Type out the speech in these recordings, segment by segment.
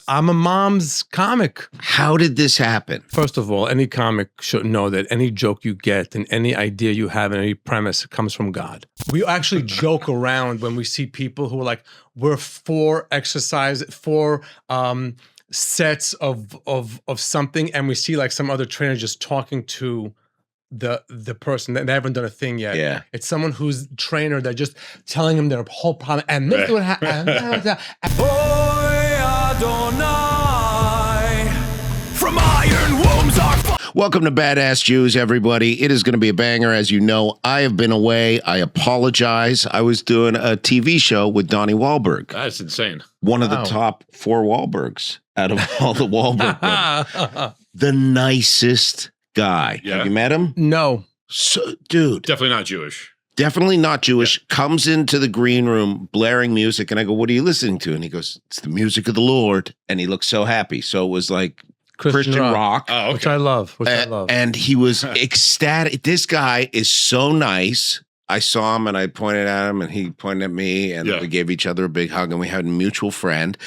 I'm a mom's comic. How did this happen? First of all, any comic should know that any joke you get and any idea you have and any premise comes from God. We actually joke around when we see people who are like, we're for sets of something, and we see like some other trainer just talking to the person that they haven't done a thing yet. Yeah. It's someone who's trainer that just telling them their whole problem and this is what happened. From iron wombs are Welcome to Badass Jews, everybody. It is going to be a banger. As you know, I have been away. I apologize. I was doing a TV show with Donnie Wahlberg. That's insane. One of the top 4 Wahlbergs out of all the Wahlberg brothers. The nicest guy. Yeah. Have you met him? No. So, dude. Definitely not Jewish. Definitely not Jewish. Yeah. Comes into the green room blaring music, and I go, what are you listening to? And he goes, it's the music of the Lord. And he looked so happy. So it was like Christian rock. Oh, okay. Which I love. And he was ecstatic. This guy is so nice. I saw him and I pointed at him and he pointed at me, and we gave each other a big hug, and we had a mutual friend.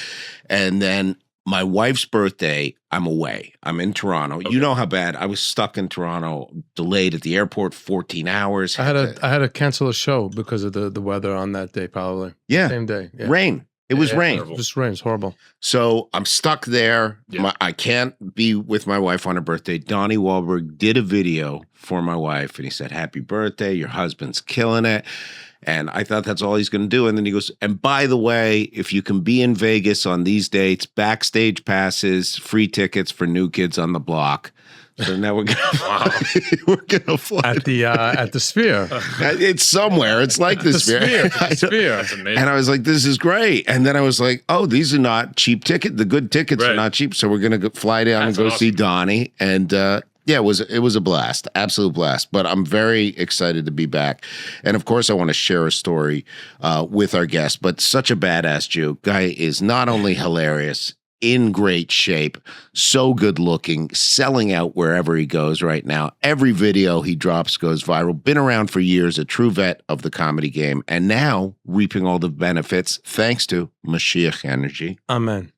And then my wife's birthday, I'm away. I'm in Toronto. Okay. You know how bad I was stuck in Toronto, delayed at the airport 14 hours. I had to cancel a show because of the weather on that day, probably. Yeah. Same day. Yeah. Rain. It was rain. Terrible. Just rain. It's horrible. So I'm stuck there. Yeah. I can't be with my wife on her birthday. Donnie Wahlberg did a video for my wife, and he said, happy birthday. Your husband's killing it. And I thought that's all he's going to do. And then he goes, and by the way, if you can be in Vegas on these dates, backstage passes, free tickets for New Kids on the Block. So now we're gonna fly at the Sphere. It's somewhere. It's like the Sphere. The Sphere. That's amazing. And I was like, "This is great." And then I was like, "Oh, these are not cheap tickets. The good tickets are not cheap." So we're gonna fly down and go see Donnie. And yeah, it was a blast, absolute blast. But I'm very excited to be back. And of course, I want to share a story with our guest. But such a badass Jew. Guy is not only hilarious, in great shape, so good looking, selling out wherever he goes right now. Every video he drops goes viral. Been around for years, a true vet of the comedy game, and now reaping all the benefits thanks to Mashiach energy. Amen.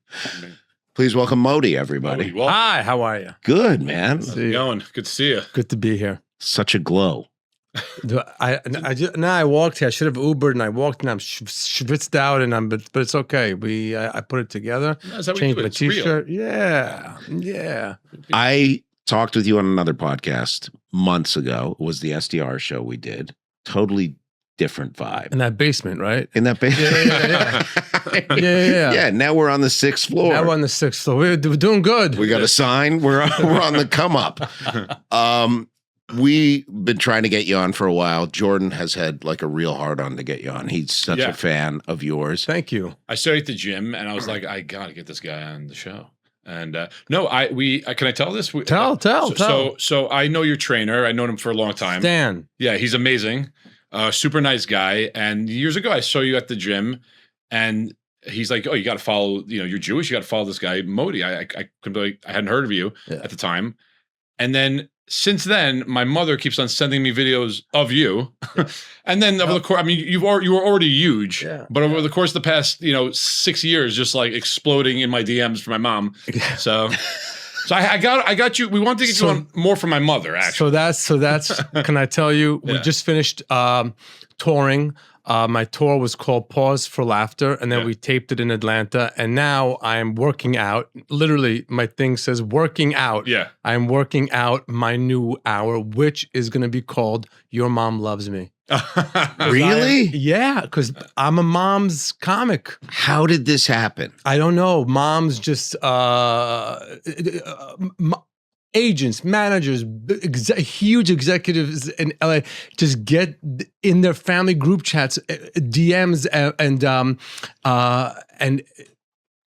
Please welcome Modi, everybody. Hi, how are you? Good, man. How's it going? Good to see you. Good to be here. Such a glow. I walked here. I should have Ubered, and I walked, and I'm schwitzed out, and but it's okay. I put it together. No, is that what changed you do? my It's T-shirt. real. Yeah. I talked with you on another podcast months ago. It was the SDR show we did. Totally different vibe. In that basement, right? In that basement. Yeah. Yeah, now we're on the 6th floor. Now we're on the 6th floor. We're doing good. We got a sign. We're on the come up. We've been trying to get you on for a while. Jordan has had like a real hard on to get you on. He's such a fan of yours. Thank you. I started at the gym, and I was like, I gotta get this guy on the show. And no, can I tell this? Tell. So I know your trainer. I known him for a long time. Stan. Yeah, he's amazing. Super nice guy. And years ago, I saw you at the gym, and he's like, "Oh, you got to follow. You're Jewish. You got to follow this guy, Modi." I hadn't heard of you at the time, and then. Since then, my mother keeps on sending me videos of you, and then over the course, I mean, you were already huge, but over the course of the past, 6 years, just like exploding in my DMs for my mom. So I got you. We wanted to get you on more for my mother, actually. So that's. Can I tell you? We just finished touring. My tour was called Pause for Laughter, and then we taped it in Atlanta, and now I am working out. Literally, my thing says working out. Yeah. I am working out my new hour, which is going to be called Your Mom Loves Me. Really? Yeah, because I'm a mom's comic. How did this happen? I don't know. Moms just... agents, managers, huge executives in LA just get in their family group chats, DMs and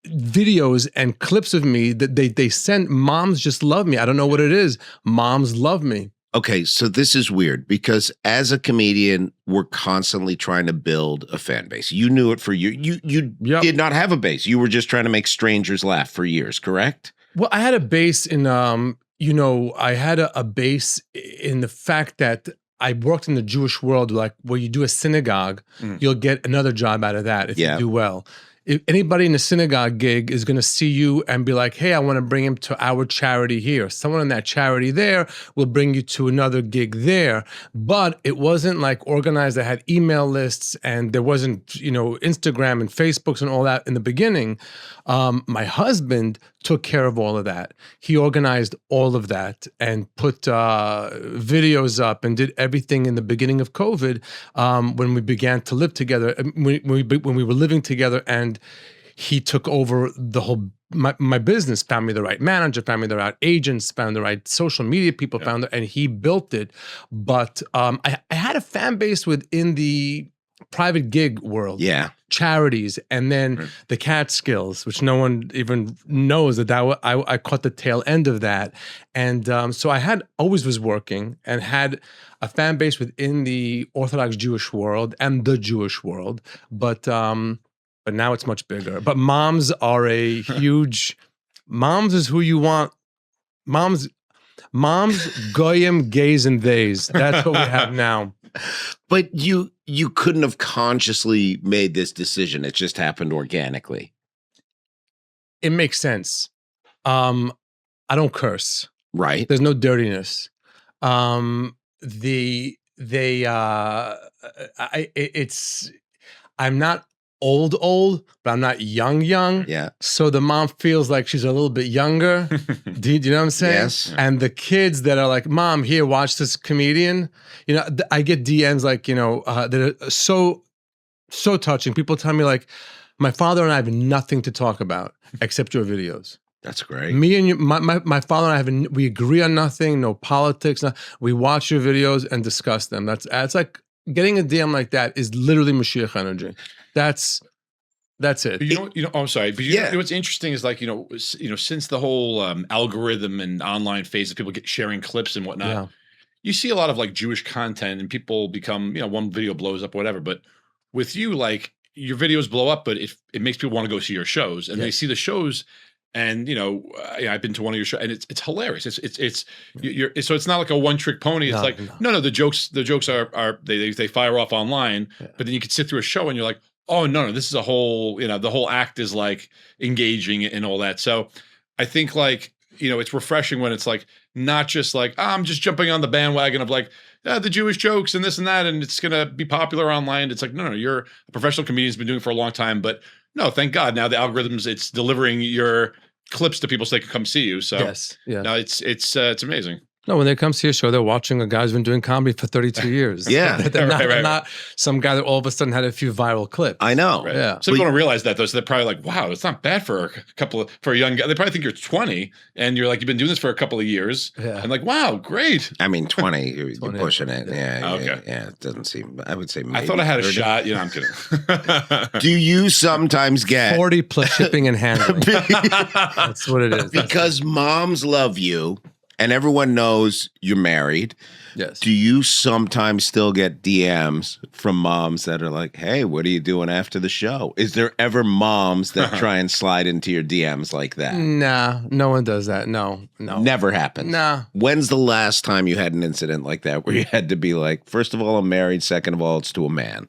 videos and clips of me that they send. Moms just love me. I don't know what it is. Moms love me. Okay, so this is weird because as a comedian, we're constantly trying to build a fan base. You knew it for you. You did not have a base. You were just trying to make strangers laugh for years, correct? Well, I had a base in I had a base in the fact that I worked in the Jewish world, like where you do a synagogue, you'll get another job out of that if you do well. if anybody in a synagogue gig is going to see you and be like, hey, I want to bring him to our charity here. Someone in that charity there will bring you to another gig there. But it wasn't like organized. I had email lists and there wasn't, Instagram and Facebooks and all that in the beginning. My husband took care of all of that. He organized all of that and put videos up and did everything in the beginning of COVID when we began to live together, when we were living together, and he took over the whole my business, found me the right manager, found me the right agents, found the right social media people, and he built it. But I had a fan base within the private gig world. Yeah. Charities, and then the Catskills, which no one even knows that I caught the tail end of that. And so I always was working and had a fan base within the Orthodox Jewish world and the Jewish world. But now it's much bigger. But moms are a huge, moms is who you want. Moms, goyim, gays, and theys. That's what we have now. But you couldn't have consciously made this decision. It just happened organically. It makes sense. I don't curse. Right. There's no dirtiness. I'm not old, but I'm not young. Yeah. So the mom feels like she's a little bit younger. Do you know what I'm saying? Yes. And the kids that are like, Mom, here, watch this comedian. I get DMs like, that are so touching. People tell me like, my father and I have nothing to talk about except your videos. That's great. Me and you, my father and I we agree on nothing, no politics. We watch your videos and discuss them. It's like getting a DM like that is literally Mashiach energy. That's it. I'm sorry, but you know what's interesting is like, since the whole algorithm and online phase of people sharing clips and whatnot, you see a lot of like Jewish content and people become, one video blows up or whatever. But with you, like your videos blow up, but it makes people want to go see your shows, and they see the shows. And I've been to one of your shows, and it's hilarious. So it's not like a one trick pony. It's no. The jokes are they fire off online, but then you could sit through a show and you're like, oh no, this is a whole the whole act is like engaging and all that. So I think like it's refreshing when it's like not just like I'm just jumping on the bandwagon of like the Jewish jokes and this and that, and it's gonna be popular online. It's like no, you're a professional comedian who's been doing it for a long time, but. No, thank God. Now the algorithms, it's delivering your clips to people so they can come see you. So no, it's amazing. No, when they come see a show, they're watching a guy who's been doing comedy for 32 years. Yeah. They're not some guy that all of a sudden had a few viral clips. I know. Right. Yeah. Some people don't realize that though. So they're probably like, wow, it's not bad for a young guy. They probably think you're 20 and you're like, you've been doing this for a couple of years. Yeah. And like, wow, great. I mean, 20, you're pushing it. Yeah. Okay. Yeah. It doesn't seem, I would say maybe I thought I had a shot. I'm kidding. Do you sometimes get 40 plus shipping and handling? That's what it is. Because moms love you. And everyone knows you're married. Yes. Do you sometimes still get DMs from moms that are like, hey, what are you doing after the show? Is there ever moms that try and slide into your DMs like that? Nah, no one does that. No. Never happened. Nah. When's the last time you had an incident like that where you had to be like, first of all, I'm married. Second of all, it's to a man?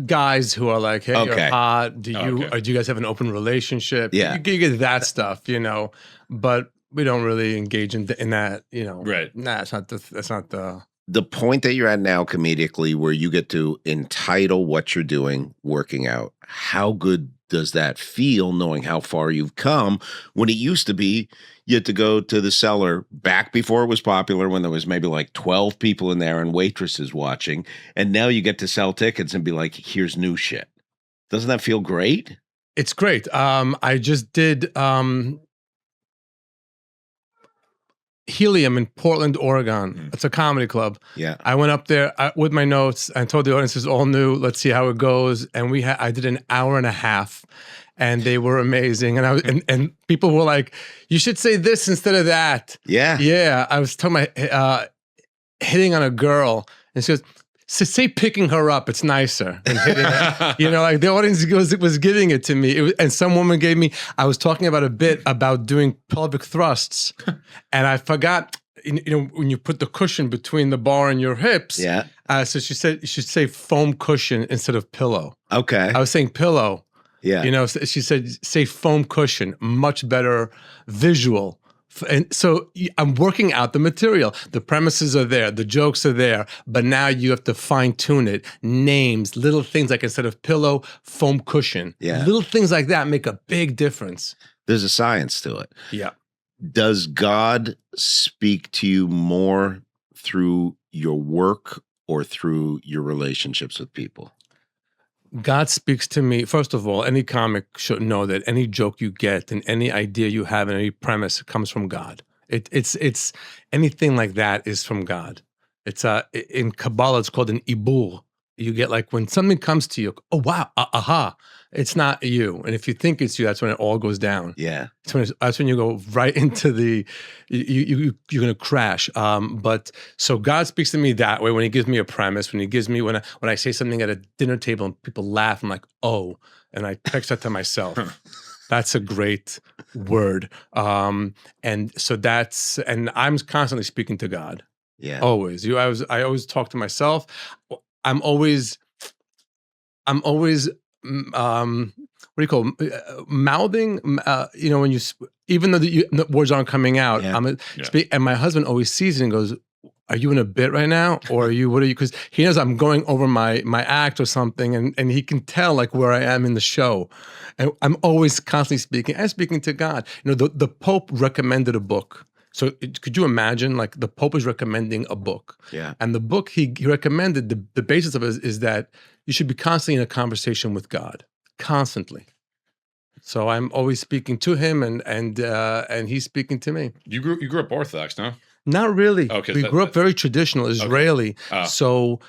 Guys who are like, hey, you're hot. Do you guys have an open relationship? Yeah. You get that stuff, but we don't really engage in that, Right. Nah, that's not the point that you're at now comedically where you get to entitle what you're doing, working out. How good does that feel knowing how far you've come when it used to be you had to go to the cellar back before it was popular when there was maybe like 12 people in there and waitresses watching. And now you get to sell tickets and be like, here's new shit. Doesn't that feel great? It's great. I just did Helium in Portland, Oregon. It's a comedy club. Yeah. I went up there with my notes and told the audience it's all new. Let's see how it goes. And I did an hour and a half and they were amazing. And and people were like, you should say this instead of that. Yeah. Yeah. I was talking about hitting on a girl and she goes, say picking her up, it's nicer than hitting her. Like the audience was giving it to me. And some woman gave me, I was talking about a bit about doing pelvic thrusts. And I forgot, when you put the cushion between the bar and your hips. Yeah. So she said, you should say foam cushion instead of pillow. Okay. I was saying pillow. Yeah. You know, she said, say foam cushion, much better visual. And so I'm working out the material. The premises are there. The jokes are there. But now you have to fine tune it. Names, little things like instead of pillow, foam cushion. Yeah. Little things like that make a big difference. There's a science to it. Yeah. Does God speak to you more through your work or through your relationships with people? God speaks to me. First of all, any comic should know that any joke you get and any idea you have and any premise comes from God. It's anything like that is from God. It's in Kabbalah it's called an ibur. You get like when something comes to you, oh wow, aha, it's not you. And if you think it's you, that's when it all goes down. Yeah, that's when you go right into the you're gonna crash. But so God speaks to me that way when He gives me a premise, when He gives me when I say something at a dinner table and people laugh, I'm like, oh, and I text that to myself. That's a great word. And so and I'm constantly speaking to God. Yeah, Always. I always talk to myself. I'm always what do you call mouthing? You know, when even though the words aren't coming out, and my husband always sees it and goes, "Are you in a bit right now, or what are you?" Because he knows I'm going over my act or something, and he can tell like where I am in the show, and I'm always constantly speaking. I'm speaking to God. You know, the Pope recommended a book. So could you imagine, like the Pope is recommending a book, and the book he recommended, the basis of it is that you should be constantly in a conversation with God, constantly. So I'm always speaking to him, and he's speaking to me. You grew up Orthodox, no? Not really. Okay, we grew up very traditional Israeli. Okay. So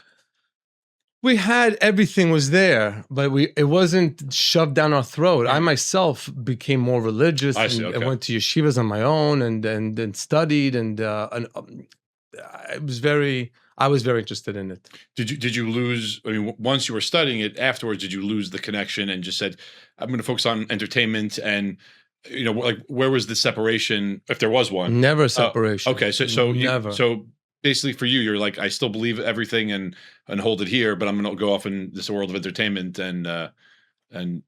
we had everything was there, but it wasn't shoved down our throat. I myself became more religious. I went to yeshivas on my own and studied I was very interested in it. Did you lose? I mean, once you were studying it, afterwards, did you lose the connection and just said, "I'm going to focus on entertainment"? And you know, like where was the separation, if there was one? Never separation. Okay, so never. So basically, for you, you're like, I still believe everything and hold it here, but I'm going to go off in this world of entertainment and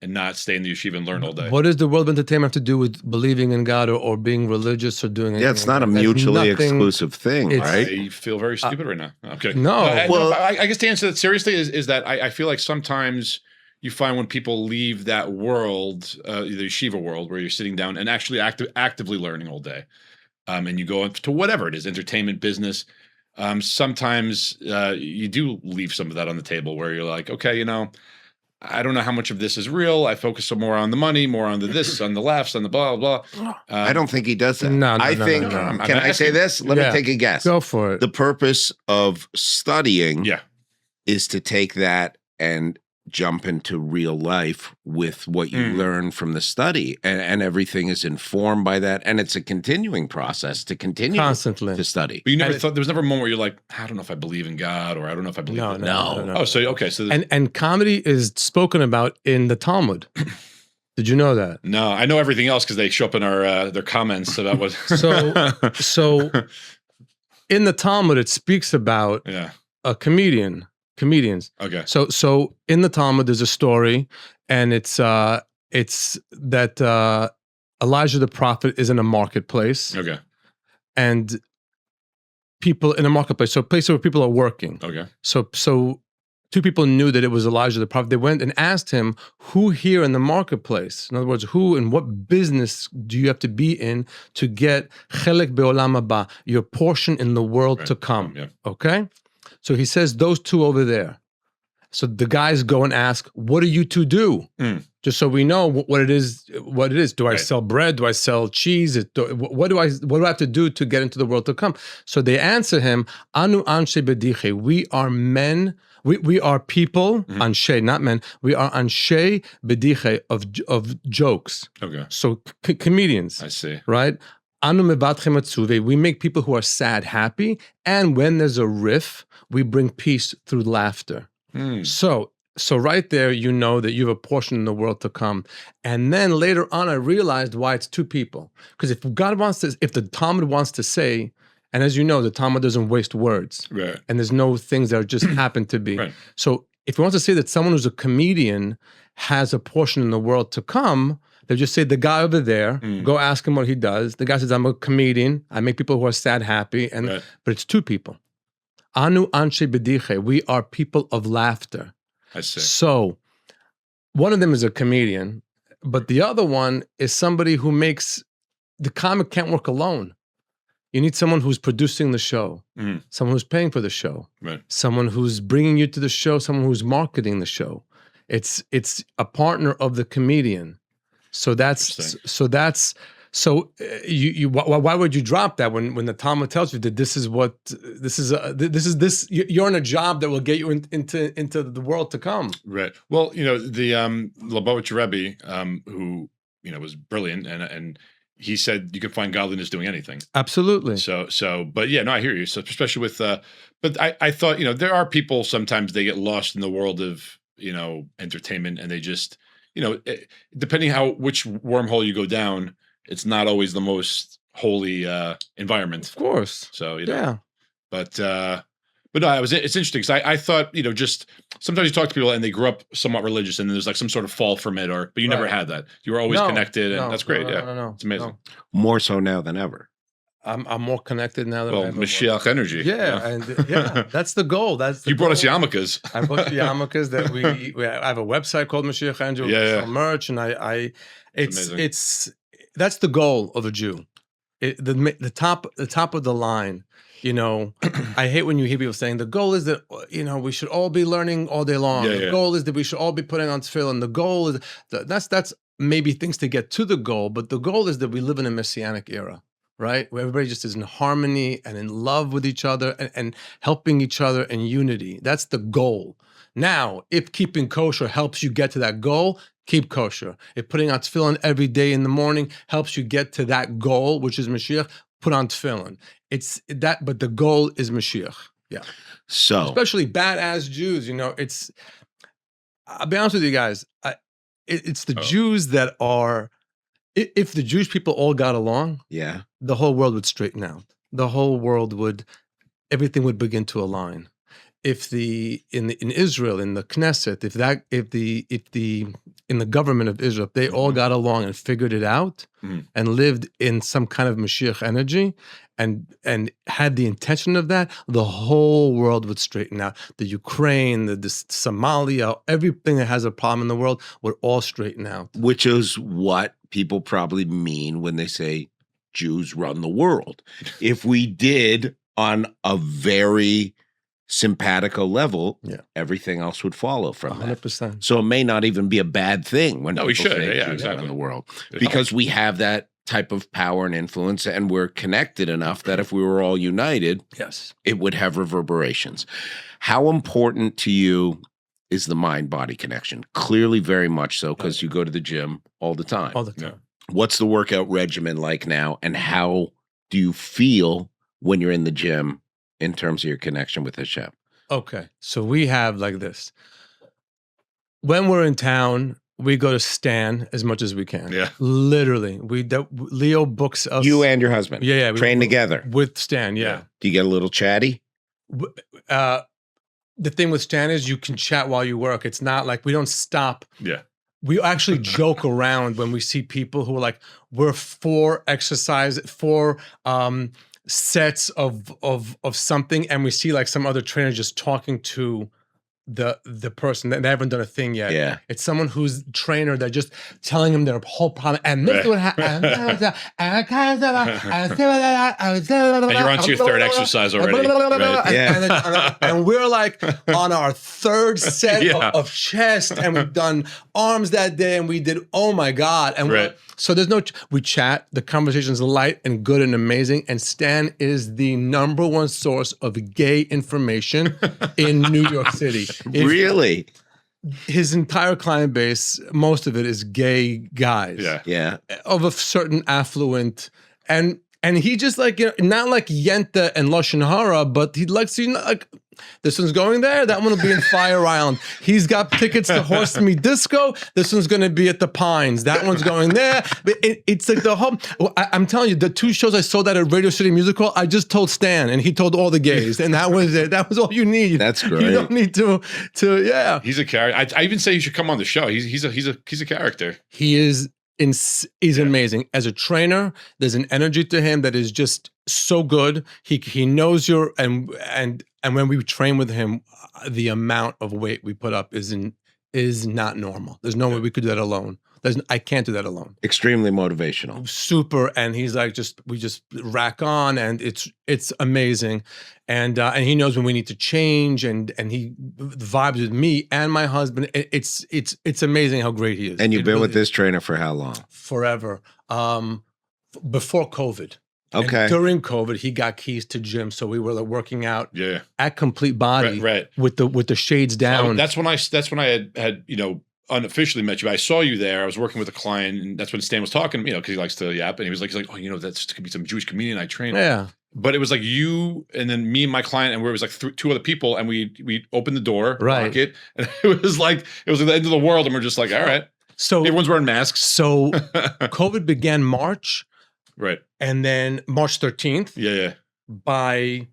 not stay in the yeshiva and learn all day. What does the world of entertainment have to do with believing in God or being religious or doing anything? Yeah, it's not a mutually exclusive thing, right? I feel very stupid right now. Okay. No. I guess to answer that seriously is that I feel like sometimes you find when people leave that world, the yeshiva world, where you're sitting down and actually actively learning all day, and you go to whatever it is, entertainment, business, sometimes you do leave some of that on the table where you're like, okay, you know, I don't know how much of this is real. I focus more on the money, more on the this, on the laughs, on the blah, blah. I don't think he does that. No, I think, no. Can I say this? Let me take a guess. Go for it. The purpose of studying is to take that and jump into real life with what you learn from the study, and everything is informed by that, and it's a continuing process to continue constantly to study. But you never thought there was never a moment where you're like, I don't know if I believe in God, or I don't know if I believe in No. Oh, so okay, so and comedy is spoken about in the Talmud. Did you know that? No, I know everything else because they show up in our their comments about what. So in the Talmud it speaks about a comedians. Okay. So in the Talmud there's a story, and it's that Elijah the prophet is in a marketplace. Okay. And people in a marketplace, so a place where people are working. Okay. So two people knew that it was Elijah the prophet. They went and asked him, who here in the marketplace, in other words, who and what business do you have to be in to get chelek be'olam haba, your portion in the world to come? Yeah. Okay? So he says, those two over there. So the guys go and ask, what do you two do? Just so we know what it is. Do I sell bread? Do I sell cheese? What do I have to do to get into the world to come? So they answer him, Anu anshe bediche. We are men. We are people, anshe, not men. We are anshe bediche of jokes. Okay. So comedians. I see. Right? Anu mevatchem atzuve. We make people who are sad happy, and when there's a riff, we bring peace through laughter. So right there, you know that you have a portion in the world to come. And then later on, I realized why it's two people. Because if the Talmud wants to say, and as you know, the Talmud doesn't waste words. Right. And there's no things that just happen to be. Right. So if he wants to say that someone who's a comedian has a portion in the world to come, they just say the guy over there. Go ask him what he does. The guy says, "I'm a comedian. I make people who are sad happy." But it's two people. Anu anshe bediche. We are people of laughter. I see. So one of them is a comedian, but the other one is somebody who makes the comic can't work alone. You need someone who's producing the show, someone who's paying for the show, someone who's bringing you to the show, someone who's marketing the show. It's a partner of the comedian. So why would you drop that when the Talmud tells you that this is you're in a job that will get you into the world to come. Right. Well, the Lubavitcher Rebbe, who was brilliant, and he said you can find godliness doing anything. Absolutely. But yeah, no, I hear you. So especially with, but I thought there are people sometimes they get lost in the world of entertainment, and they just depending which wormhole you go down. It's not always the most holy environment, of course. So yeah, but no, it's interesting because I thought just sometimes you talk to people and they grew up somewhat religious and there's like some sort of fall from it, but you never had that. You were always connected, and that's great. No, it's amazing. More so now than ever. I'm more connected now than ever. Mashiach energy. Yeah, and that's the goal. You brought us yarmulkes. I brought the yarmulkes that I have a website called Mashiach Energy. We sell merch, and it's that's the goal of a Jew. The top of the line. I hate when you hear people saying the goal is that we should all be learning all day long. The goal is that we should all be putting on tefillin. The goal is that's maybe things to get to the goal, but the goal is that we live in a messianic era, right? Where everybody just is in harmony and in love with each other and helping each other in unity. That's the goal. Now, if keeping kosher helps you get to that goal, keep kosher. If putting on tefillin every day in the morning helps you get to that goal, which is Mashiach, put on tefillin. It's that, but the goal is Mashiach. Yeah. So, especially badass Jews, I'll be honest with you guys. It's the Jews that are. If the Jewish people all got along, the whole world would straighten out. The whole world everything would begin to align. If in Israel, in the Knesset, in the government of Israel, if they all got along and figured it out and lived in some kind of Mashiach energy and had the intention of that, the whole world would straighten out. The Ukraine, the Somalia, everything that has a problem in the world would all straighten out. Which is what people probably mean when they say Jews run the world. If we did on a very simpatico level, everything else would follow from 100%. That. So it may not even be a bad thing when we should, say Jews run the world, because we have that type of power and influence, and we're connected enough that if we were all united, it would have reverberations. How important to you is the mind-body connection? Clearly very much so, because you go to the gym all the time. All the time. What's the workout regimen like now, and how do you feel when you're in the gym in terms of your connection with Hashem? Okay, so we have like this. When we're in town, we go to Stan as much as we can. Yeah. Literally. Leo books us. You and your husband. Yeah. Train together. With Stan, yeah. Do you get a little chatty? The thing with Stan is you can chat while you work. It's not like we don't stop. Yeah. We actually joke around when we see people who are like, we're for sets of something, and we see like some other trainer just talking to the person that they haven't done a thing yet. Yeah. It's someone who's trainer that just telling them their whole problem. And this would happen. And you're on to your third exercise already. Right. And we're like on our third set of chest, and we've done arms that day, and we did, oh my God. And so we chat, the conversation's light and good and amazing, and Stan is the number one source of gay information in New York City. Really? His entire client base, most of it is gay guys. Yeah. Of a certain affluent, and he just like, not like Yenta and Lashon Hara, but he likes, This one's going there. That one will be in Fire Island. He's got tickets to Horse Me Disco. This one's going to be at the Pines. That one's going there. But it's like the whole. I'm telling you, the 2 shows I sold at Radio City Music Hall, I just told Stan, and he told all the gays, and that was it. That was all you need. That's great. You don't need to. Yeah. He's a character. I even say you should come on the show. He's a character. He is. He's amazing as a trainer. There's an energy to him that is just so good. He knows your and when we train with him, the amount of weight we put up is not normal. There's no way we could do that alone. I can't do that alone. Extremely motivational. Super, and he's like we just rack on, and it's amazing, and he knows when we need to change, and he vibes with me and my husband. It's amazing how great he is. And you've been with this trainer for how long? Forever. Before COVID. Okay. And during COVID, he got keys to gym, so we were like working out Yeah. at Complete Body, Right. with the shades down. That's when I had unofficially met you. I saw you there. I was working with a client, and that's when Stan was talking, because he likes to yap, and he was like, oh, that's could be some Jewish comedian I train. Yeah. But it was like you and then me and my client, and where it was like 2 other people, and we opened the door, Right. lock it, and it was like the end of the world, and we're just like, all right. So Everyone's wearing masks. So COVID began March, Right. and then March 13th. Yeah. By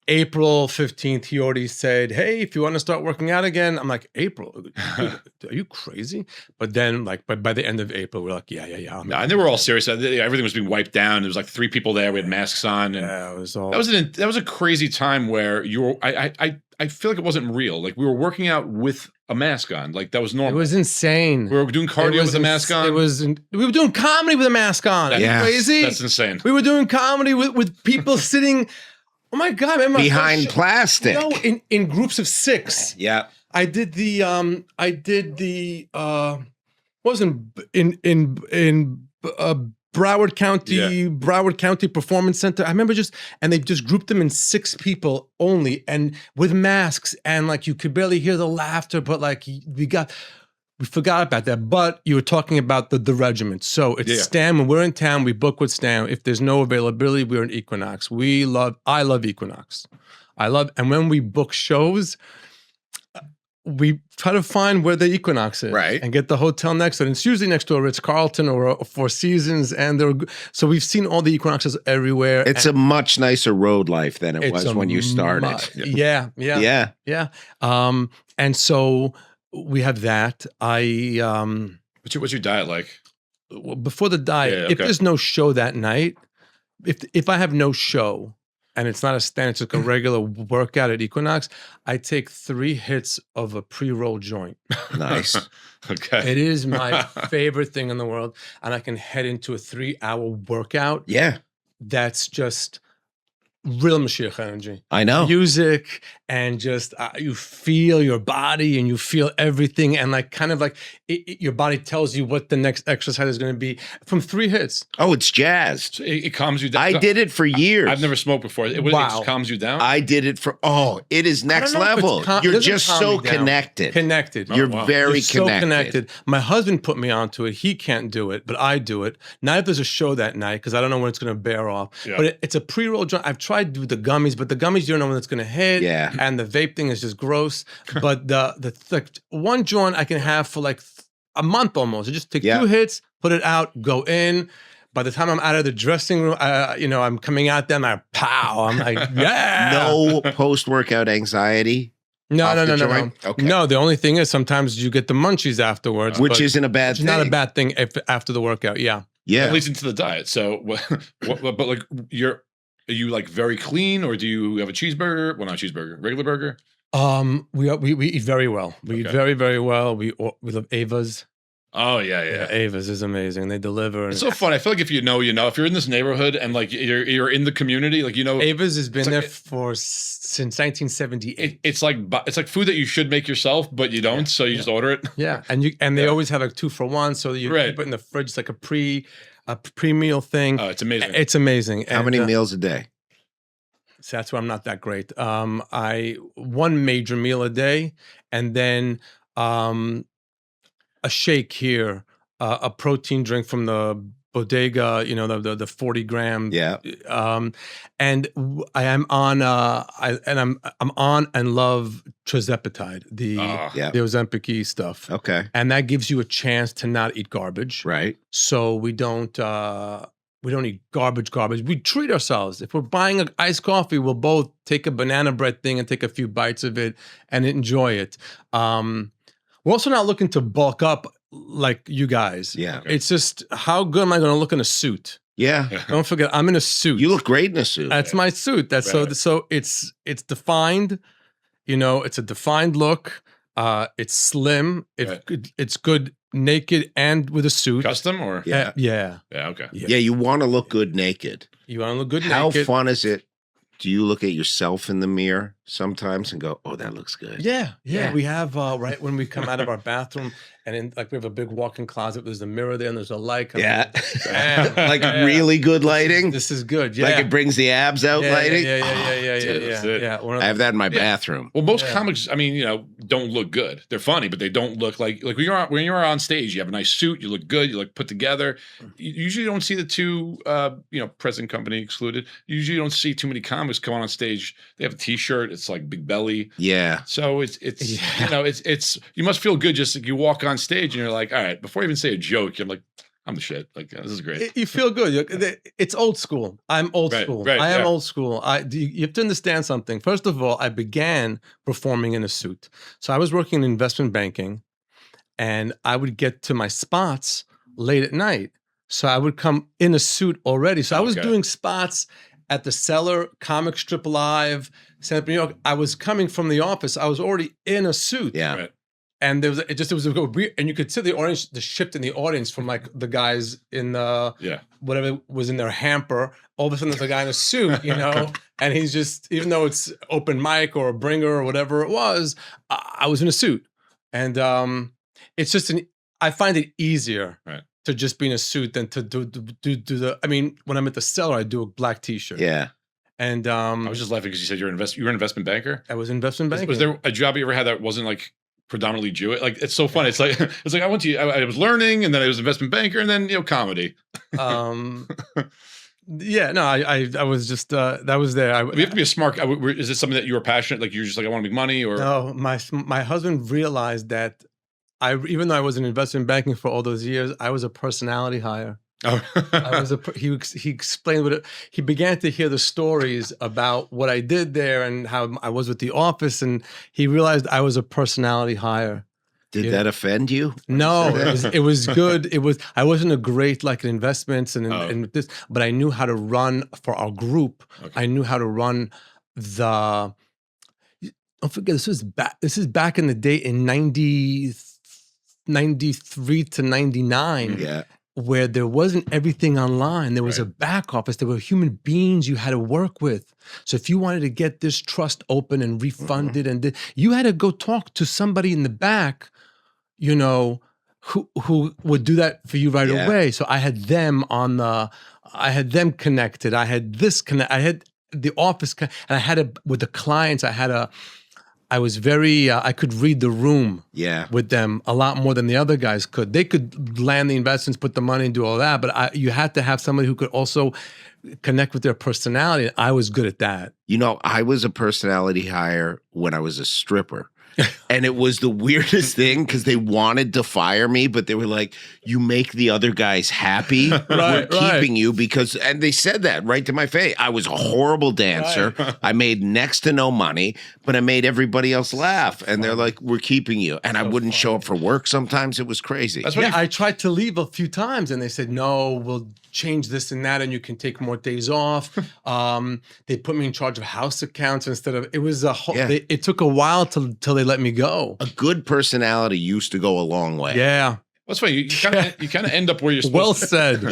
April 15th, he already said, hey, if you want to start working out again. I'm like, April? Are you crazy? But then, like, by the end of April, we're like, yeah. No, and they were all serious. Everything was being wiped down. There was like 3 people there. We had masks on, and yeah, it was all. that was a crazy time where you were. I feel like it wasn't real. Like, we were working out with a mask on. Like, that was normal. It was insane. We were doing cardio with a mask on. We were doing comedy with a mask on. Are you crazy? That's insane. We were doing comedy with people sitting. Oh my God! Remember Behind plastic. In groups of 6. Yeah. I did the wasn't in Broward County Performance Center. I remember and they just grouped them in 6 people only, and with masks, and like you could barely hear the laughter, but like we forgot about that. But you were talking about the Regimen. So it's Stan. When we're in town, we book with Stan. If there's no availability, we're in Equinox. I love Equinox. And when we book shows, we try to find where the Equinox is, right, and get the hotel next to it. And it's usually next to a Ritz-Carlton or a Four Seasons, and so we've seen all the Equinoxes everywhere. It's a much nicer road life than it was when you started. Yeah. And so we have that. What's your diet like? Before the diet, if there's no show that night, if I have no show, and it's not a stand, it's like a regular workout at Equinox, I take 3 hits of a pre-roll joint. Nice. Okay. It is my favorite thing in the world. And I can head into a 3-hour workout. Yeah. That's just real Mashiach energy. I know. Music, and just you feel your body, and you feel everything, and like kind of like your body tells you what the next exercise is going to be from 3 hits. Oh, it's jazz. So it calms you down. I did it for years. I've never smoked before. It just calms you down? I did it it is next level. You're just so connected. You're very connected. My husband put me onto it. He can't do it, but I do it. Not if there's a show that night, because I don't know when it's going to bear off. Yeah. But it's a pre-roll joint. I've tried to do the gummies, but the gummies, you don't know when it's going to hit. Yeah. And the vape thing is just gross. But the one joint I can have for like a month almost. I just take 2 hits, put it out, go in. By the time I'm out of the dressing room, I'm coming out there, I'm like, yeah. No post-workout anxiety? No. Okay. No, the only thing is sometimes you get the munchies afterwards. Which isn't a bad thing. It's not a bad thing after the workout, yeah. That leads into the diet. So, but like, are you like very clean, or do you have a cheeseburger? Well, not a cheeseburger, regular burger? We eat very well. We eat very, very well. We love Ava's. Oh yeah. Ava's is amazing. They deliver. It's so fun. I feel like if you know, if you're in this neighborhood and like you're in the community, like Ava's has been there since 1978. It's like food that you should make yourself, but you don't, so you just order it. Yeah, and they always have like 2 for 1, so you put it in the fridge. It's like a pre-meal thing. Oh, it's amazing. It's amazing. How many meals a day? So that's why I'm not that great. One major meal a day, and then a shake here, a protein drink from the bodega, you know, the 40 gram. Yeah. And I am on I'm on and love trizepatide, the Ozempic stuff. Okay. And that gives you a chance to not eat garbage. Right. So we don't eat garbage. We treat ourselves. If we're buying an iced coffee, we'll both take a banana bread thing and take a few bites of it and enjoy it. We're also not looking to bulk up like you guys. Yeah. Okay. It's just, how good am I going to look in a suit? Yeah. Don't forget, I'm in a suit. You look great in a suit. That's my suit. That's so it's defined. You know, it's a defined look. It's slim. It's good naked and with a suit. Custom or Yeah. yeah. Okay. Yeah, you want to look good naked. You want to look good How naked. fun is it? Do you look at yourself in the mirror sometimes and go, "Oh, that looks good"? Yeah. We have right when we come out of our bathroom, and we have a big walk-in closet. There's a mirror there, and there's a light. Yeah, like really good lighting. This is good. Yeah, like it brings the abs out lighting. Yeah. I have that in my bathroom. Well, most comics, I mean, you know, don't look good. They're funny, but they don't look like when you're on stage. You have a nice suit. You look good. You look put together. You usually don't see the two, present company excluded. You usually don't see too many comics come on stage. They have a T-shirt. It's like big belly. Yeah. So it's you know it's you must feel good just like you walk on stage and you're like, all right, before I even say a joke, I'm like, I'm the shit. Like, this is great. You feel good. It's old school. I'm old school. Right, I am old school. You have to understand something. First of all, I began performing in a suit. So I was working in investment banking, and I would get to my spots late at night. So I would come in a suit already. So I was doing spots at the Cellar, Comic Strip Live, Stand Up New York. I was coming from the office. I was already in a suit. Yeah. Right. And it was a weird, and you could see the shift in the audience from like the guys in whatever was in their hamper. All of a sudden, there's a guy in a suit, you know, and he's just, even though it's open mic or a bringer or whatever it was, I was in a suit, and it's just I find it easier to just be in a suit than to do the. I mean, when I'm at the Cellar, I do a black T-shirt. Yeah. And I was just laughing because you said you were an investment banker. I was investment banker. Was there a job you ever had that wasn't like predominantly Jewish? Like, it's so funny. It's like I was learning, and then I was investment banker, and then comedy. Yeah, no, I was just that was there. You have to be a smart. Is this something that you were passionate? Like, you're just like, I want to make money, or no? My husband realized that even though I was in investment banking for all those years, I was a personality hire. Oh. He explained what he began to hear the stories about what I did there and how I was with the office, and he realized I was a personality hire. Did that offend you? No, it was good. I wasn't a great like in investments and this, but I knew how to run for our group. Okay. I knew how to run the. Don't forget, this is back in the day in 93 to 99. Yeah. Where there wasn't everything online. There was a back office. There were human beings you had to work with. So if you wanted to get this trust open and refunded, and you had to go talk to somebody in the back, you know, who would do that for you right away. So I had them connected. I had this connect. I had the office, and I had with the clients. I was very, I could read the room with them a lot more than the other guys could. They could land the investments, put the money and do all that, but you had to have somebody who could also connect with their personality. I was good at that. You know, I was a personality hire when I was a stripper. And it was the weirdest thing because they wanted to fire me, but they were like, you make the other guys happy. We're keeping you because, and they said that right to my face. I was a horrible dancer. I made next to no money, but I made everybody else laugh. And they're like, we're keeping you. And I wouldn't show up for work sometimes. It was crazy. That's I tried to leave a few times and they said, no, we'll change this and that and you can take more days off. They put me in charge of house accounts instead of, it was a whole, it took a while till they let me go. A good personality used to go a long way. Yeah. That's funny. You kind of end up where you're supposed well to. Said.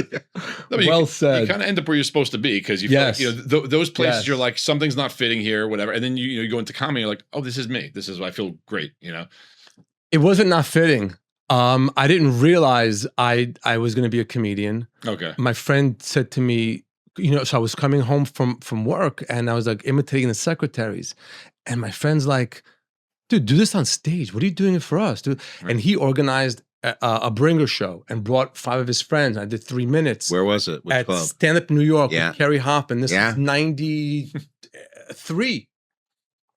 Well said. You kind of end up where you're supposed to be because you feel like, those places you're like, something's not fitting here, whatever. And then you go into comedy, you're like, oh, this is me. This is, I feel great, It wasn't not fitting. I didn't realize I was going to be a comedian. Okay. My friend said to me, so I was coming home from work and I was like imitating the secretaries. And my friend's like, dude, do this on stage. What are you doing it for us, dude? Right. And he organized a bringer show and brought 5 of his friends. I did 3 minutes. Where was it? Which at club? Stand Up New York Yeah. with Kerry Hoffman. This Yeah. was 93.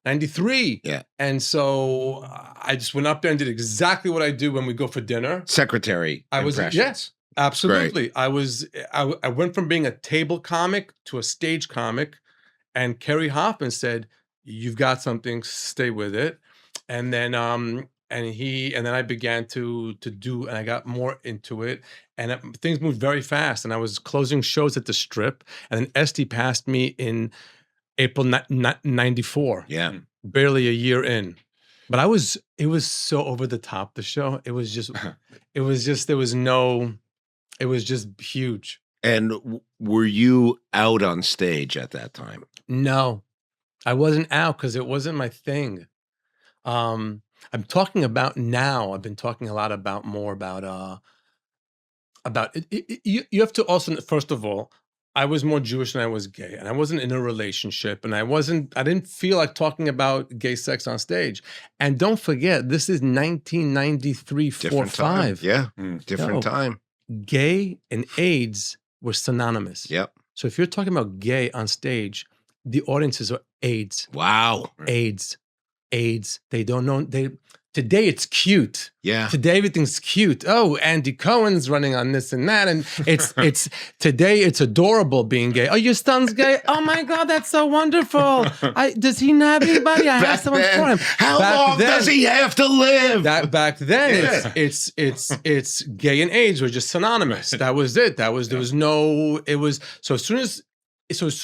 93. Yeah. And so I just went up there and did exactly what I do when we go for dinner. Secretary I was impressions. yes, absolutely. I went from being a table comic to a stage comic, and Kerry Hoffman said, "You've got something, stay with it." And then and then I began to do, and I got more into it, and things moved very fast. And I was closing shows at the Strip, and then Esty passed me in April 94. Yeah. Barely a year in. But it was so over the top, the show. It was just huge. And were you out on stage at that time? No, I wasn't out because it wasn't my thing. I'm talking about now. I've been talking a lot about it. You have to also, first of all, I was more Jewish than I was gay, and I wasn't in a relationship, and I didn't feel like talking about gay sex on stage. And don't forget, this is 1993, 4, 5. Yeah, different time. Gay and AIDS were synonymous. Yep. So if you're talking about gay on stage, the audiences are AIDS. Wow. AIDS. They don't know. Today it's cute. Yeah. Today everything's cute. Oh, Andy Cohen's running on this and that, and it's today it's adorable being gay. Oh, your son's gay. Oh my God, that's so wonderful. Does he not have anybody? I have someone for him. How long does he have to live? That back then it's gay and AIDS were just synonymous. That was it. There was no. It was so as soon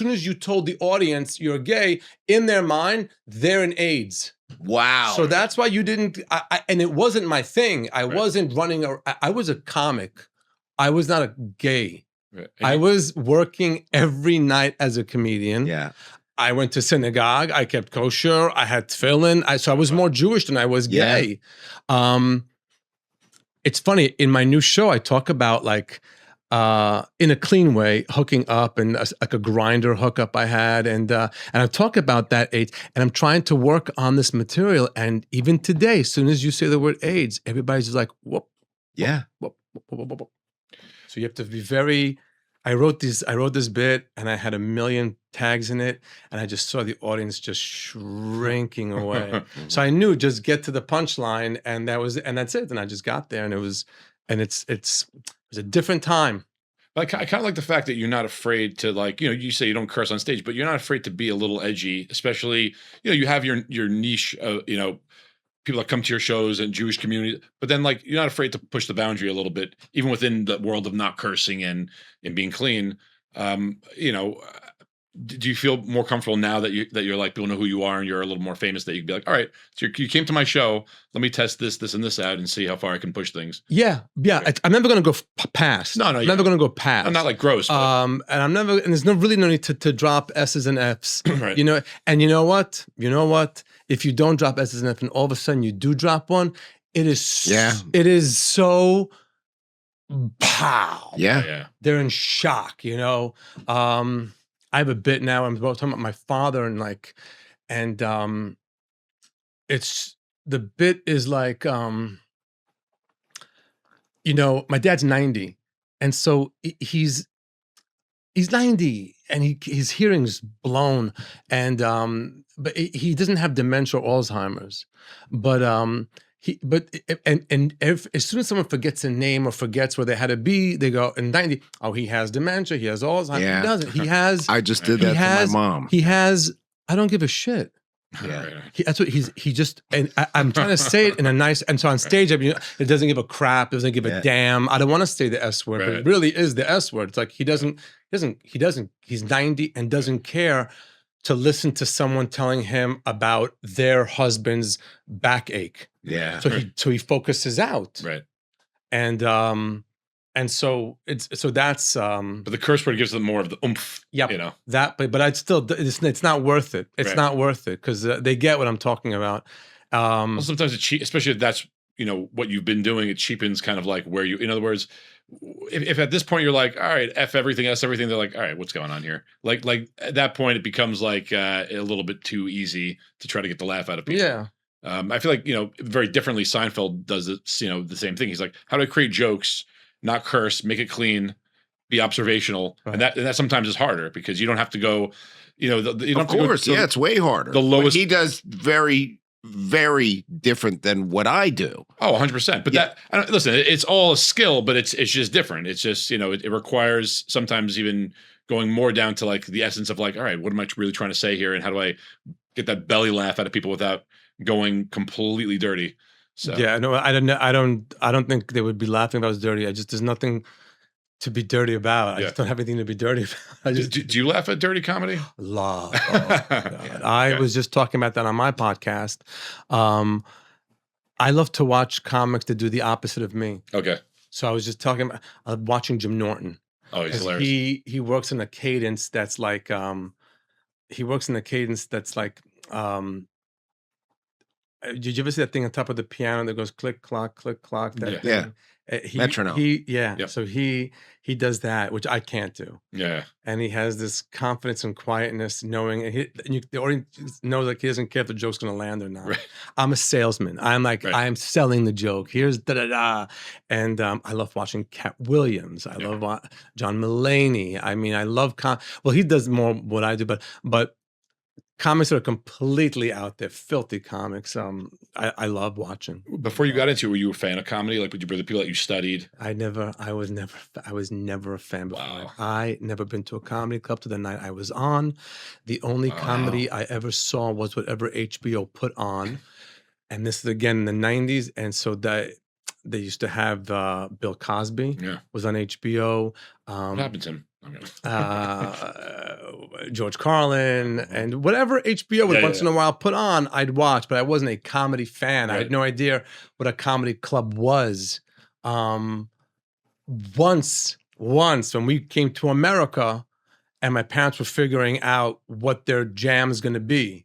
as you told the audience you're gay, in their mind they're in AIDS. Wow. So that's why you didn't, and it wasn't my thing. I wasn't running, I was a comic. I was not a gay. Right. I was working every night as a comedian. Yeah. I went to synagogue. I kept kosher. I had tefillin. So I was more Jewish than I was gay. It's funny, in my new show, I talk about like, in a clean way, hooking up and like a grinder hookup I had. And I talk about that AIDS, and I'm trying to work on this material. And even today, as soon as you say the word AIDS, everybody's just like, whoop. Yeah. Whoop, whoop, whoop, whoop, whoop. So you have to be very, I wrote this bit, and I had 1 million tags in it, and I just saw the audience just shrinking away. So I knew, just get to the punchline, and that's it. And I just got there, and it's a different time. Like, I kind of like the fact that you're not afraid to, like, you say you don't curse on stage, but you're not afraid to be a little edgy, especially, you have your niche, people that come to your shows and Jewish community, but then like, you're not afraid to push the boundary a little bit, even within the world of not cursing and being clean. Do you feel more comfortable now that you're like, people know who you are and you're a little more famous, that you can be like, all right, so you came to my show, let me test this and this out and see how far I can push things. Yeah. Okay. I'm never going to go past. No, I'm never going to go past. I'm not like gross. But. And there's really no need to drop S's and F's. Right. And you know what? If you don't drop S's and F's and all of a sudden you do drop one, it is so pow. Yeah. They're in shock, I have a bit now. I'm talking about my father, and it's, the bit is like, my dad's 90, and so he's 90, and his hearing's blown, and but he doesn't have dementia or Alzheimer's, but as soon as someone forgets a name or forgets where they had to be, they go, in 90, oh, he has dementia, he has Alzheimer's. Yeah. He doesn't. He has. I just did that to my mom. He has. I don't give a shit. Yeah. That's what he just, and I'm trying to say it in a nice, and so on stage, it doesn't give a crap, it doesn't give a damn. I don't want to say the S word, but it really is the S word. It's like he's 90 and doesn't care to listen to someone telling him about their husband's backache. Yeah. So he focuses out. Right. And so that's but the curse word gives them more of the oomph. Yeah. That, but I'd still, it's not worth it. It's not worth it, because they get what I'm talking about. Well, sometimes especially if that's what you've been doing, it cheapens kind of like where you, in other words, if at this point you're like, all right, F everything, S everything, they're like, all right, what's going on here? Like at that point, it becomes like a little bit too easy to try to get the laugh out of people. Yeah. I feel like, very differently, Seinfeld does it, the same thing. He's like, how do I create jokes, not curse, make it clean, be observational? Right. And that sometimes is harder because you don't have to go, you don't Of have to go course, to it's way harder. the lowest. But he does very, very different than what I do. Oh, 100%. But listen, it's all a skill, but it's just different. It's just, it requires sometimes even going more down to like the essence of like, all right, what am I really trying to say here? And how do I get that belly laugh out of people without going completely dirty? So yeah, no, I don't think they would be laughing if I was dirty. There's nothing to be dirty about. I just don't have anything to be dirty about. Do you laugh at dirty comedy? Love. Oh, God. I was just talking about that on my podcast. I love to watch comics that do the opposite of me. Okay. So I was just talking about watching Jim Norton. Oh, he's hilarious. He works in a cadence that's like did you ever see that thing on top of the piano that goes click clock click clock? Yeah. Metronome. Yep. So he does that, which I can't do. Yeah. And he has this confidence and quietness, knowing, and the audience knows like he doesn't care if the joke's going to land or not. Right. I'm a salesman. I'm like, I'm selling the joke. Here's da-da-da. And I love watching Cat Williams. I love John Mulaney. I mean, I love, well, he does more what I do, but comics that are completely out there, filthy comics. I love watching. Before you got into it, were you a fan of comedy? Like, were the people that you studied? I was never a fan before. Wow. I never been to a comedy club to the night I was on. The only comedy I ever saw was whatever HBO put on. And this is again in the 90s. And so they used to have Bill Cosby was on HBO. What happened to him? George Carlin and whatever HBO would once in a while put on, I'd watch, but I wasn't a comedy fan. I had no idea what a comedy club was. Once when we came to America and my parents were figuring out what their jam is going to be.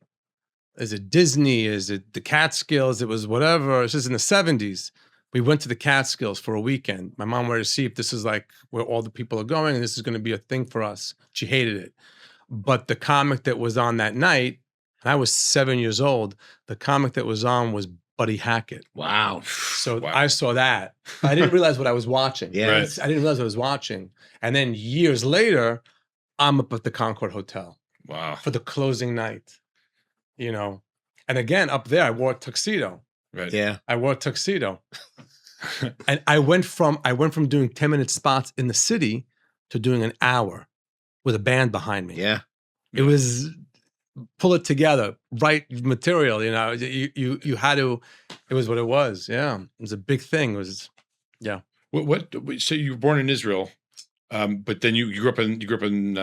Is it Disney? Is it the Catskills? It was whatever. It's just in the 70s. We went to the Catskills for a weekend. My mom wanted to see if this is like where all the people are going and this is going to be a thing for us. She hated it. But the comic that was on that night, and I was 7 years old, the comic that was on was Buddy Hackett. Wow. So I saw that. I didn't realize what I was watching. Yeah. Right. I didn't realize what I was watching. And then years later, I'm up at the Concord Hotel. Wow. For the closing night, And again, up there, I wore a tuxedo. Right. Yeah. I wore a tuxedo. And I went from doing 10-minute spots in the city to doing an hour with a band behind me. Yeah. It was pull it together, right material, you had to, it was what it was. Yeah. It was a big thing. It was, yeah. So you were born in Israel, but then you grew up in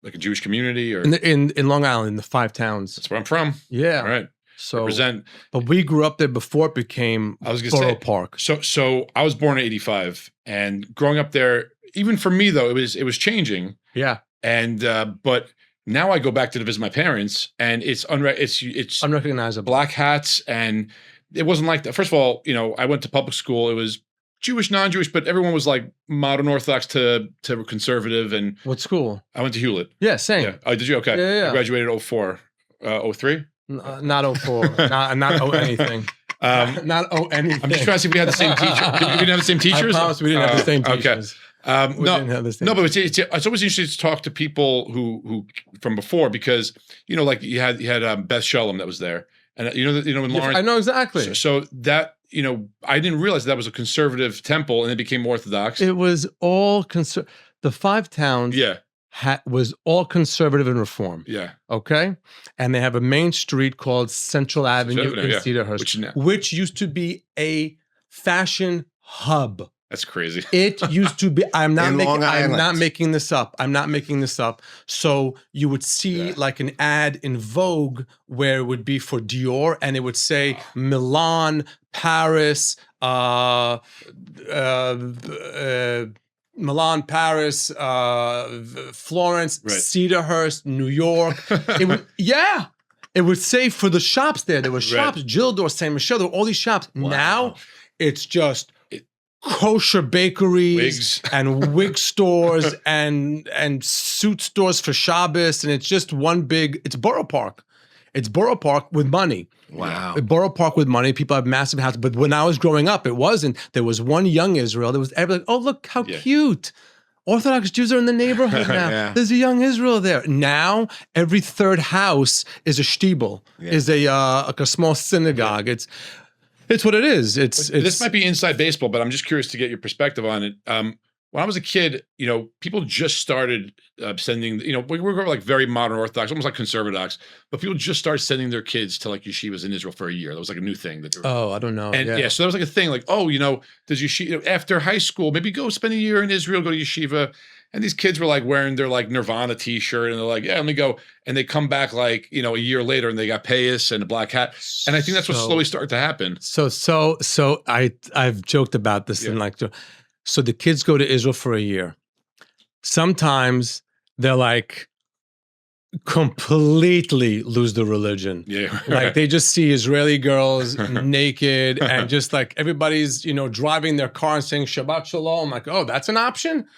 like a Jewish community or in Long Island, in the 5 towns. That's where I'm from. Yeah. All right. So, Represent. but we grew up there before it became Borough Park. So I was born in '85, and growing up there, even for me though, it was changing. Yeah. And but now I go back to visit my parents, and it's unrecognizable. Black hats, and it wasn't like that. First of all, I went to public school. It was Jewish, non-Jewish, but everyone was like modern Orthodox to conservative. And what school? I went to Hewlett. Yeah, same. Yeah. Oh, did you? Okay. Yeah. I graduated 04, 03. Not 04. not anything. Not anything. I'm just trying to see if we had the same teacher. We didn't have the same teachers? I promise we didn't have the same teachers. Okay. We didn't have the same but it's always interesting to talk to people who from before, because like you had Beth Shalom that was there, and in Lawrence. I know exactly. So that I didn't realize that was a conservative temple, and it became Orthodox. It was all the 5 towns. Yeah. Was all conservative and reform. Yeah. Okay. And they have a main street called Central Avenue in Cedarhurst, which used to be a fashion hub. That's crazy. It used to be. I'm not making this up. So you would see like an ad in Vogue where it would be for Dior, and it would say Milan, Paris, Florence, Cedarhurst, New York. It would say for the shops there. There were shops, Gildor, Saint Michel. There were all these shops. Wow. Now it's just kosher bakeries, wigs. And wig stores and suit stores for Shabbos, and it's just one big. It's Borough Park. It's borough park with money. Wow. Borough park with money. People have massive houses. But when I was growing up, it wasn't. There was one young Israel. There was everybody, oh, look how cute. Orthodox Jews are in the neighborhood now. There's a young Israel there. Now, every third house is a shtibel, is like a small synagogue. It's what it is. This might be inside baseball, but I'm just curious to get your perspective on it. When I was a kid, people just started sending, we were like very modern Orthodox, almost like conservadox, but people just started sending their kids to like yeshivas in Israel for a year. That was like a new thing. I don't know. And so that was like a thing like, does yeshiva, after high school, maybe go spend a year in Israel, go to yeshiva. And these kids were like wearing their like Nirvana t-shirt and they're like, let me go. And they come back like, a year later and they got payas and a black hat. And I think that's what slowly started to happen. So I've joked about this and like, so the kids go to Israel for a year. Sometimes they're like completely lose the religion. Yeah. Like they just see Israeli girls naked and just like everybody's, driving their car and saying Shabbat Shalom. Like, oh, that's an option,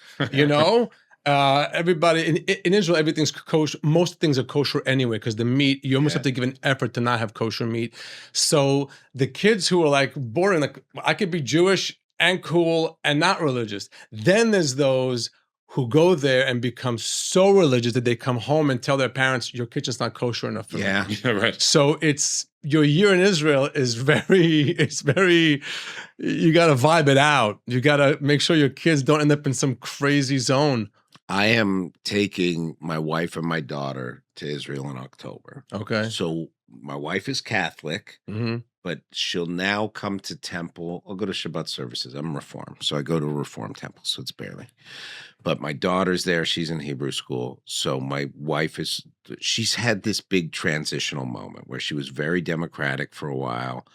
Everybody in Israel, everything's kosher. Most things are kosher anyway, because the meat, you almost have to give an effort to not have kosher meat. So the kids who are like boring, like I could be Jewish and cool and not religious. Then there's those who go there and become so religious that they come home and tell their parents, your kitchen's not kosher enough for me. Yeah, right. So it's your year in Israel is very, you got to vibe it out. You got to make sure your kids don't end up in some crazy zone. I am taking my wife and my daughter to Israel in October. Okay. So my wife is Catholic. Mm-hmm. But she'll now come to temple. I'll go to Shabbat services. I'm Reform. So I go to a Reform temple. So it's barely. But my daughter's there. She's in Hebrew school. So my wife she's had this big transitional moment where she was very democratic for a while.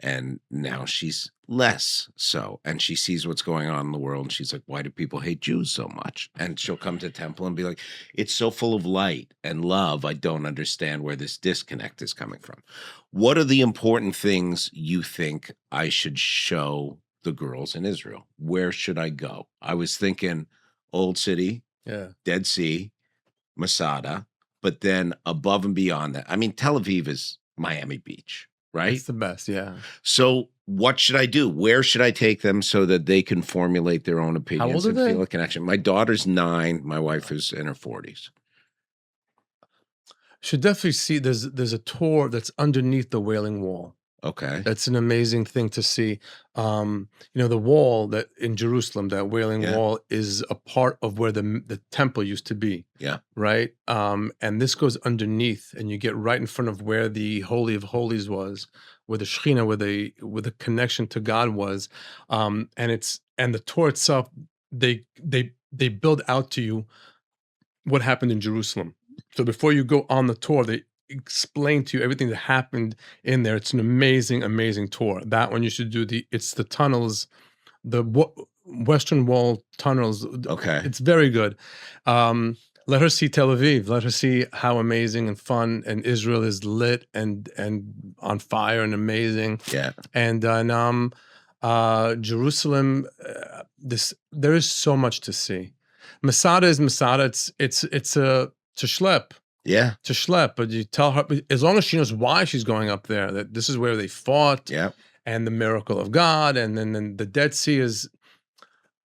And now she's less so. And she sees what's going on in the world. And she's like, why do people hate Jews so much? And she'll come to temple and be like, it's so full of light and love. I don't understand where this disconnect is coming from. What are the important things you think I should show the girls in Israel? Where should I go? I was thinking Old City, Dead Sea, Masada, but then above and beyond that. I mean, Tel Aviv is Miami Beach. Right? It's the best, yeah. So what should I do? Where should I take them so that they can formulate their own opinions and feel a connection? My daughter's 9. My wife is in her 40s. Should definitely see there's a tour that's underneath the Wailing Wall. Okay. That's an amazing thing to see. The wall that in Jerusalem, that Wailing Wall is a part of where the temple used to be. Yeah. Right. And this goes underneath and you get right in front of where the Holy of Holies was, where the Shekhinah, where the connection to God was. And the tour itself, they build out to you what happened in Jerusalem. So before you go on the tour, they explain to you everything that happened in there. It's an amazing, amazing tour. That one you should do. It's the tunnels, the Western Wall tunnels. Okay. It's very good. Let her see Tel Aviv. Let her see how amazing and fun and Israel is lit and on fire and amazing. Yeah. And Jerusalem, there is so much to see. Masada is Masada. It's a schlep. Yeah. To schlep, but you tell her, as long as she knows why she's going up there, that this is where they fought, and the miracle of God, and then the Dead Sea is.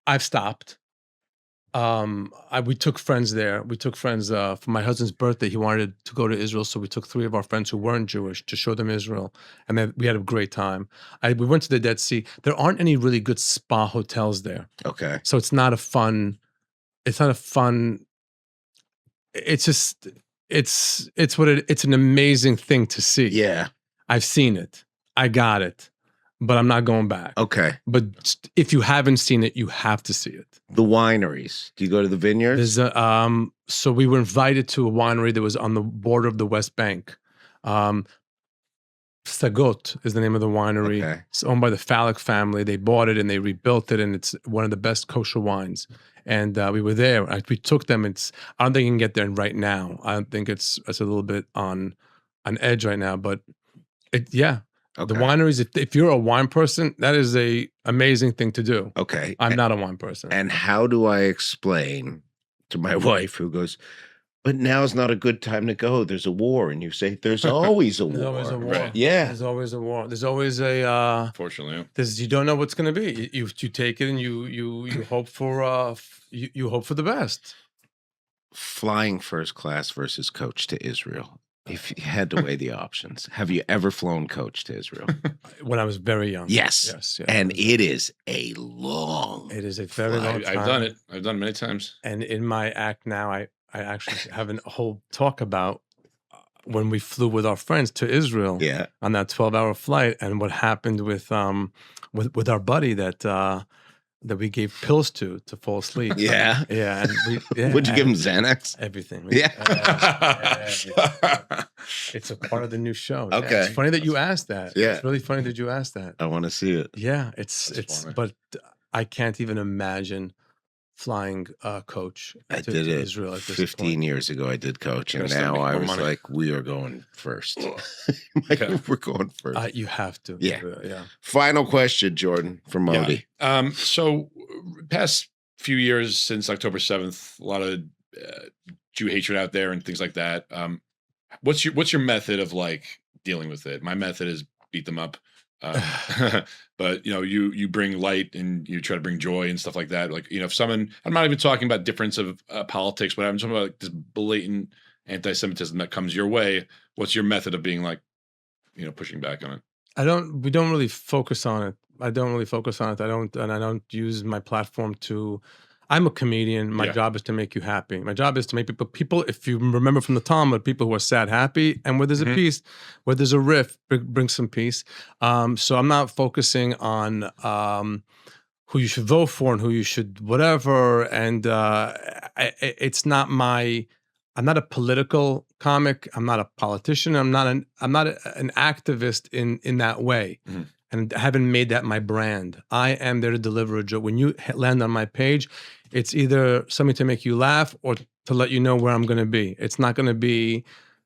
I've stopped. We took friends there. We took friends for my husband's birthday. He wanted to go to Israel, so we took 3 of our friends who weren't Jewish to show them Israel, and then we had a great time. We went to the Dead Sea. There aren't any really good spa hotels there. Okay, so it's not a fun. It's just. It's an amazing thing to see. Yeah. I've seen it. I got it. But I'm not going back. Okay. But if you haven't seen it, you have to see it. The wineries. Do you go to the vineyards? So we were invited to a winery that was on the border of the West Bank. Sagot is the name of the winery. Okay. It's owned by the Falak family. They bought it and they rebuilt it, and it's one of the best kosher wines. And we were there. We took them. I don't think you can get there right now. I don't think it's a little bit on edge right now. But the wineries. If you're a wine person, that is a amazing thing to do. Okay, I'm not a wine person. And how do I explain to my wife who goes, but now's not a good time to go. There's a war. And you say, there's always a war. There's always a war. Right. Yeah. There's always a war. There's always a. Fortunately, you don't know what's going to be. You take it and you hope for you hope for the best. Flying first class versus coach to Israel. If you had to weigh the options, have you ever flown coach to Israel? When I was very young. Yes. Yes. And it is a long. It is a very long time. I've done it. I've done it many times. And in my act now, I actually have a whole talk about when we flew with our friends to Israel. Yeah. On that 12-hour flight, and what happened with our buddy that we gave pills to fall asleep. Yeah. Yeah. And Would you give him Xanax? Everything. Yeah. It's a part of the new show. Okay. It's funny that you asked that. Yeah. It's really funny that you asked that. I want to see it. Yeah. That's funny. But I can't even imagine flying coach I to did it Israel at this 15 point. years ago. I did coach, and Gotta start now making I more was money. like, we are going first. Okay. We're going first. You have to. Yeah. Yeah. Final question, Jordan, from Modi. Yeah. So past few years since October 7th, a lot of Jew hatred out there and things like that. What's your method of like dealing with it? My method is beat them up. But you bring light and you try to bring joy and stuff like that. Like, if someone, I'm not even talking about difference of politics, but I'm talking about like this blatant anti-Semitism that comes your way. What's your method of being like, pushing back on it? We don't really focus on it. I don't use my platform to. I'm a comedian. My job is to make you happy. My job is to make people. If you remember from the Talmud, people who are sad, happy, and where there's a peace, where there's a rift, bring some peace. So I'm not focusing on who you should vote for and who you should whatever. And it's not my. I'm not a political comic. I'm not a politician. I'm not an activist in that way. Mm-hmm. And I haven't made that my brand. I am there to deliver a joke. When you land on my page, it's either something to make you laugh or to let you know where I'm going to be. It's not going to be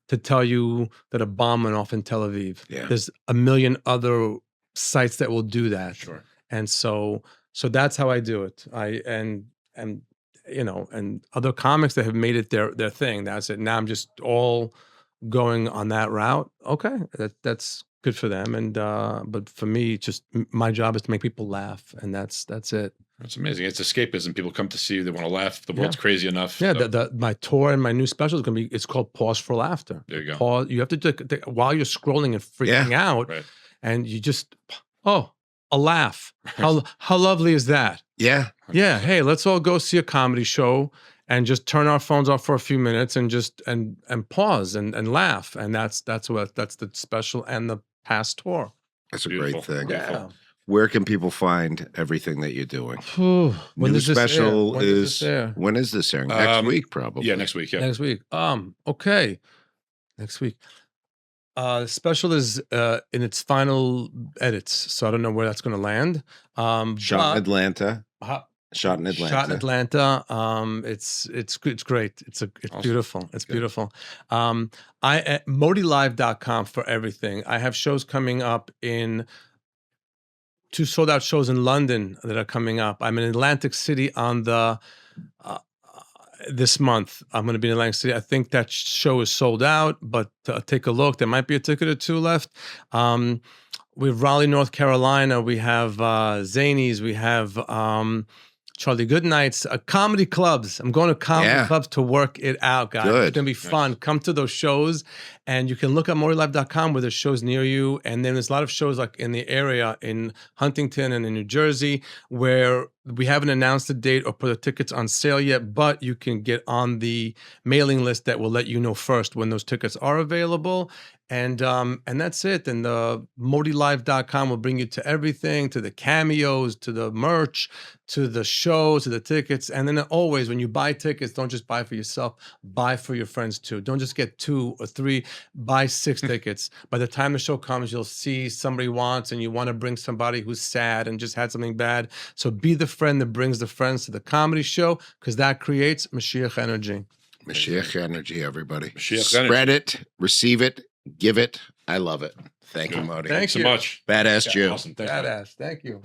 to tell you that a bomb went off in Tel Aviv. Yeah. There's a million other sites that will do that. Sure. And so that's how I do it. And other comics that have made it their thing. That's it. Now I'm just all going on that route. Okay, that's good for them. And but for me, just my job is to make people laugh, and that's it. That's amazing. It's escapism. People come to see you. They want to laugh. The world's crazy enough. Yeah, so. My tour and my new special is going to be. It's called Pause for Laughter. There you go. Pause. You have to do while you're scrolling and freaking out, right. And you just a laugh. How lovely is that? Yeah. Yeah. Hey, let's all go see a comedy show and just turn our phones off for a few minutes and just and pause and laugh. And that's the special and the past tour. That's a Beautiful. great thing. Yeah. Where can people find everything that you're doing? When New does this special air? is when is this airing? Next week, probably. Yeah, next week. Yeah. Next week. Okay. Next week. The special is in its final edits, so I don't know where that's going to land. Shot in Atlanta. Shot in Atlanta. It's great. It's Awesome. beautiful. It's Good. beautiful. I at modilive.com for everything. I have shows coming up in 2 sold out shows in London that are coming up. I'm in Atlantic City on the this month. I'm going to be in Atlantic City. I think that show is sold out, but take a look. There might be a ticket or 2 left. We have Raleigh, North Carolina. We have Zanies. We have Charlie Goodnights. Comedy clubs. I'm going to comedy clubs to work it out, guys. Good. It's going to be fun. Come to those shows, and you can look at morilive.com where there's shows near you. And then there's a lot of shows like in the area in Huntington and in New Jersey where we haven't announced the date or put the tickets on sale yet, but you can get on the mailing list that will let you know first when those tickets are available. And that's it. And the modilive.com will bring you to everything, to the cameos, to the merch, to the shows, to the tickets. And then always, when you buy tickets, don't just buy for yourself, buy for your friends too. Don't just get 2 or 3, buy 6 tickets. By the time the show comes, you'll see somebody wants, and you want to bring somebody who's sad and just had something bad. So be the friend that brings the friends to the comedy show, because that creates Mashiach energy. Mashiach energy, everybody. Mashiach Spread it, receive it, give it. I love it. Thank you, Modi. Thank Thanks so you. much. Badass Yeah, Jew. awesome. Thanks, man. Badass. Thank you.